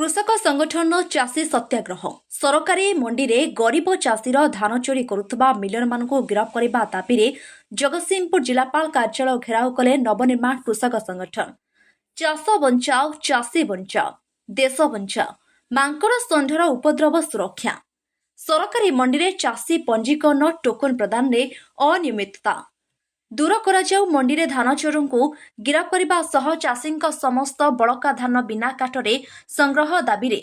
कृषक संगठन चाषी सत्याग्रह सरकारी मंडी रे गरीब चाषीर धान चोरी करुवा मिलर मान गिरफ करने दाबी जगतसिंहपुर जिलापाल कार्यालय घेराव कले नवनिर्माण कृषक संगठन। चाष बंचाओ चाषी बंचाओ देश बंचाओ मांकड़ षंढर उपद्रव सुरक्षा। सरकारी मंडी रे चाषी पंजीकरण टोकन प्रदान में अनियमितता दूर कराଯାଉ मंडी धान चोरों को गिरफ करने चाषी समस्त बड़का धान बिना काटरे संग्रह दाबी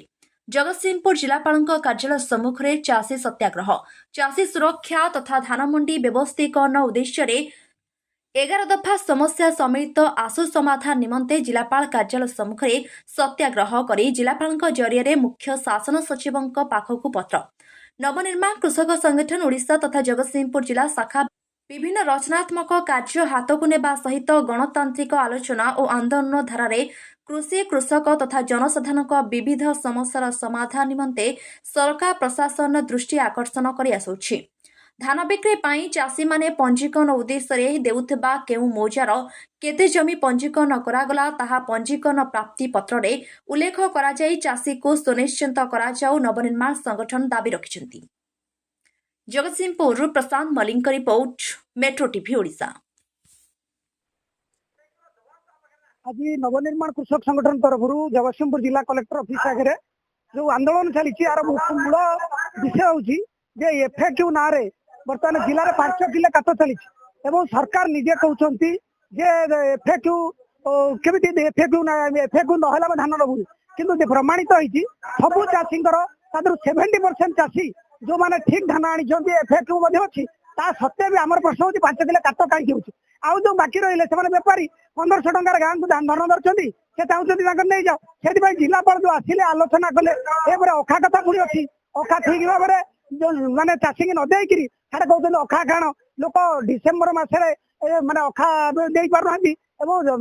जगतसिंहपुर जिलापाल कार्यालय सम्मुख में चाषी सत्याग्रह चाषी सुरक्षा तथा धान मंडी व्यवस्थीकरण उद्देश्य 11 दफा समस्या समेत आशु समाधान निमंते जिलापाल कार्यालय सम्मुख में सत्याग्रह कर जिलापाल जरिए मुख्य शासन सचिव पाखक पत्र। नवनिर्माण कृषक संगठन ओडिशा तथा जगतसिंहपुर जिला शाखा विभिन्न रचनात्मक कार्य हाथ को नेबा सहित गणतांत्रिक आलोचना और आंदोलन धारा कृषि कृषक तथा जनसाधारण विविध समस्यार समाधान निमंते सरकार प्रशासन दृष्टि आकर्षण कर आसुछि। धान बिक्री पाई चाषी माने पंजीकरण उद्देश्य देउथिबा केउ मौजार केते जमी पंजीकरण करागला ताहा पंजीकरण प्राप्ति पत्र रे उल्लेख करा जाई चाषी को सुनिश्चित करा जाऊ नवनिर्माण संगठन दाबी रखिछंती। Jagatsinghpur Prashant Malik report metro TV Odisha. आज नवनिर्माण कृषक संगठन तरफ जगतसिंहपुर जिला कलेक्टर ऑफिस आगे जो आंदोलन चली मूल विषय हूँ एफएक्यू ना बर्तमान जिले में 5 किलो काट चली सरकार निजे कहते एफएक्यू केमी एफएक्यू ना धान नबू कि प्रमाणित होती सबू चाषी 70% चाषी जो मैंने ठीक धान आनी एफएक्यू अच्छी ता सत्वे भी आम प्रश्न होती 5 किलो काट कहीं हो आउ जो बाकी रही से बेपारी 1500 टंकार गाँव को धान धरती से चाहते नहीं जाओ से जिलापाल जो आसिले आलोचना कले अखा कथा पुणी अच्छी अखा ठीक भाव में जो माने चाषी की नदे सारे कहते अखा खाण लोक डिसेम्बर मसरे माने अखा दे पार जो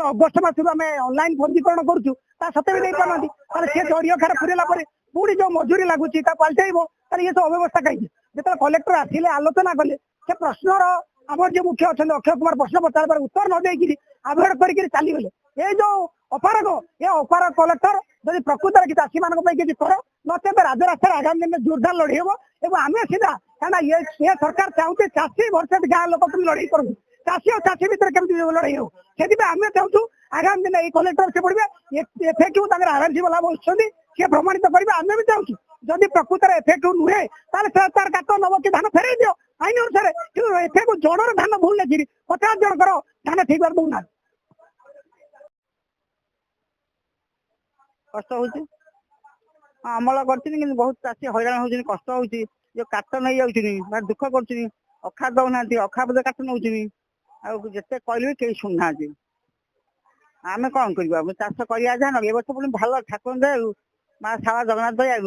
अगस्ट मस आम ऑनलाइन पंजीकरण करुँ सत्वे भी नहीं पार सी जरिया खार फेरला पुणी जो मजूरी लगुच पलटेब ये सब अव्यवस्था कहीं जो कलेक्टर आसिले आलोचना कले से प्रश्नर आम जो मुख्य अच्छा अक्षय कुमार प्रश्न पचार उत्तर न देकर आभेड कर चलीगले ये जो अपारग ये अपारग कलेक्टर जब प्रकृत में चाषी मान किसी कर नचे राजरास्तार आगामी दिन में जोरदार लड़े हम आम सीधा क्या ये सरकार चाहते चाषी वर्ष गाँ लोक तुम लड़ाई करूँ चाषी और चाषी भितर केमी लड़ाई हो से आम चाहूँ आगामी दिन ये कलेक्टर से पड़े एफएक्यू आरएनसी वाला बसुँच सी प्रमाणित करेंगे आम भी चाहूँ जदि प्रकृत में एफएक्यू नुहे तार काट नब कि धान फेर दियो आईन अनुसार कि एफएक्यू जड़र धान भूल लेकिन 50 जनकर धान ठीक बार दौना कष्ट हो अमल कर बहुत चाषी हैरान हो कष्ट हो जो काट नहीं जाऊँ दुख कर अखा दौना अखा बदे काट नौ जिते कहले कहीं शुणुना आम कौन कर चाष कर वर्ष पुणी भल ठाकुर दया माँ सारा जगन्नाथ दया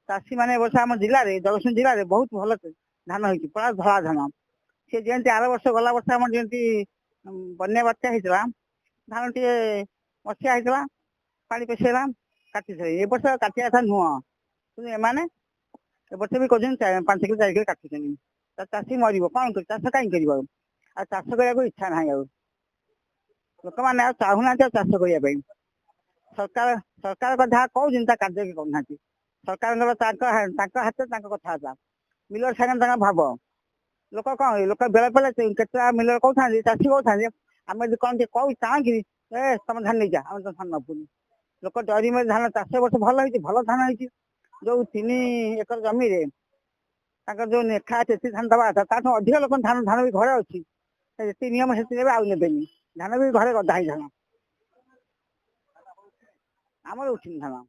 चाषी मैंने वर्ष आम जिले में जगतसिंह जिले में बहुत भल धान हो पूरा धला धान सी जमी आर वर्ष गला वर्ष आम जमी बन्या बात्या होता धान टे मसीहा होता पानी पेशेगा काटी ए वर्ष काटिया था नुह कि एमाने ए वर्ष भी कहते 5 किलो 4 किलो काटुन चाषी मर कौन कर चाष कहीं कर चाष करने इच्छा ना लोक मैंने चाहूना चाष करने सरकार सरकार जहाँ कहते कार्य करना सरकार हाथ कथा मिलर सागे भाव लोक कौन लोक बेले बेले के मिलर कहते चाषी कहते आम कौन कह चाहे तुम धान नहीं जा आम धान नबुनि लोक डरी में धान चाष वर्ष भल भल धान हो जो 3 एकर जमी जो नेखा चेती धान दवा था अधिक लोक धान धान भी घरे अच्छी जी नियम से आउ नेबेनि धान भी घरे गदा धान आम उठिनी धान।